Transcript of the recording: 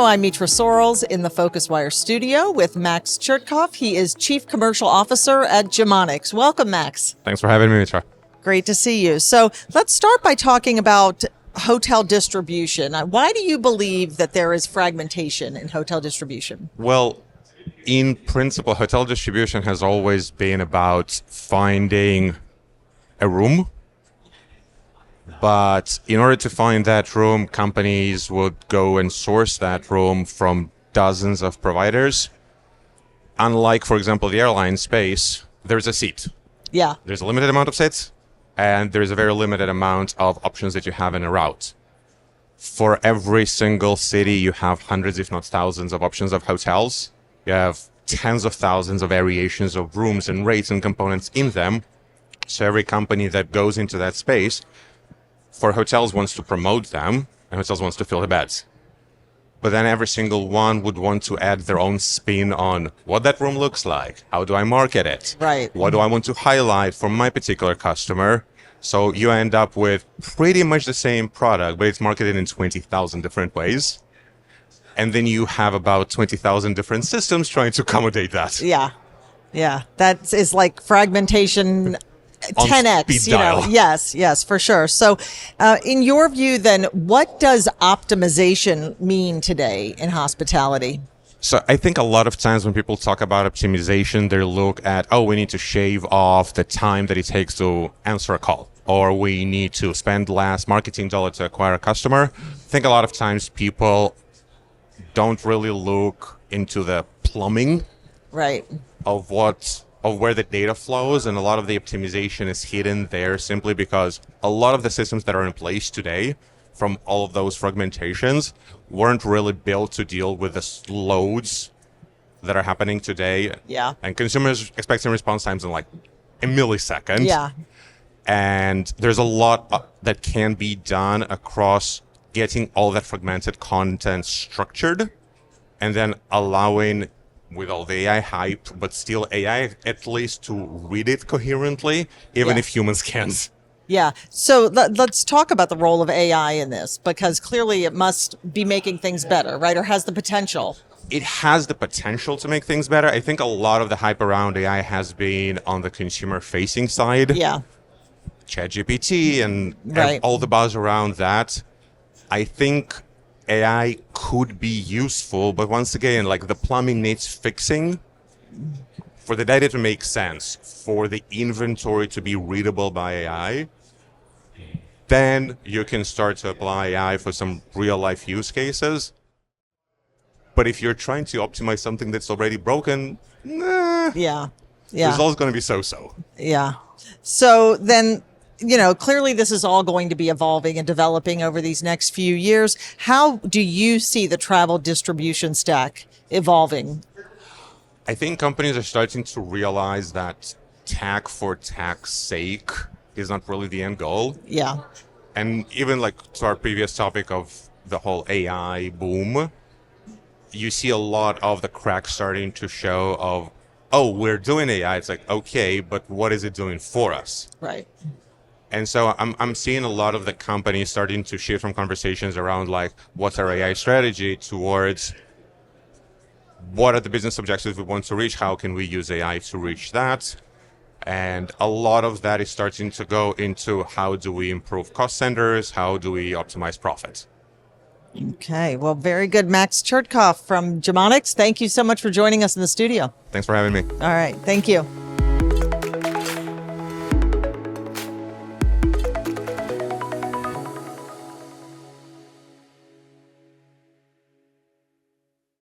Studio. I'm Mitra Sorrells in the PhocusWire studio with Max Chertkov. He is Chief Commercial Officer at Gimmonix. Welcome, Max. Thanks for having me, Mitra. Great to see you. So let's start by talking about hotel distribution. Why do you believe that there is fragmentation in hotel distribution? Well, in principle, hotel distribution has always been about finding a room. But in order to find that room, companies would go and source that room from dozens of providers. Unlike, for example, the airline space, there's a seat. Yeah. There's a limited amount of seats, and there's a very limited amount of options that you have in a route. For every single city, you have hundreds, if not thousands, of options of hotels. You have tens of thousands of variations of rooms and rates and components in them. So every company that goes into that space, for hotels, wants to promote them, and hotels wants to fill the beds. But then every single one would want to add their own spin on what that room looks like. How do I market it? Right. What do I want to highlight for my particular customer? So you end up with pretty much the same product, but it's marketed in 20,000 different ways. And then you have about 20,000 different systems trying to accommodate that. Yeah. Yeah. That is like fragmentation 10x, speed dial. Yes, for sure. So in your view, then, what does optimization mean today in hospitality? So I think a lot of times when people talk about optimization, they look at, we need to shave off the time that it takes to answer a call, or we need to spend less marketing dollar to acquire a customer. I think a lot of times people don't really look into the plumbing right. of where the data flows, and a lot of the optimization is hidden there simply because a lot of the systems that are in place today from all of those fragmentations weren't really built to deal with the loads that are happening today. Yeah. And consumers expecting response times in like a millisecond. Yeah. And there's a lot that can be done across getting all that fragmented content structured and then allowing, with all the AI hype, but still AI at least to read it coherently, even if humans can't. Yeah. So let's talk about the role of AI in this, because clearly it must be making things better, right? Or has the potential. It has the potential to make things better. I think a lot of the hype around AI has been on the consumer-facing side. Yeah. ChatGPT and Right. all the buzz around that. I think AI could be useful, but once again, like the plumbing needs fixing for the data to make sense, for the inventory to be readable by AI. Then you can start to apply AI for some real life use cases. But if you're trying to optimize something that's already broken, Yeah. the result's going to be so-so. Yeah. So then, clearly this is all going to be evolving and developing over these next few years. How do you see the travel distribution stack evolving? I think companies are starting to realize that tech for tech's sake is not really the end goal. Yeah. And even like to our previous topic of the whole AI boom, you see a lot of the cracks starting to show of, we're doing AI. It's like, okay, but what is it doing for us? Right. And so I'm seeing a lot of the companies starting to shift from conversations around like, what's our AI strategy towards what are the business objectives we want to reach? How can we use AI to reach that? And a lot of that is starting to go into how do we improve cost centers? How do we optimize profit? Okay. Well, very good. Max Chertkov from Gimmonix. Thank you so much for joining us in the studio. Thanks for having me. All right. Thank you.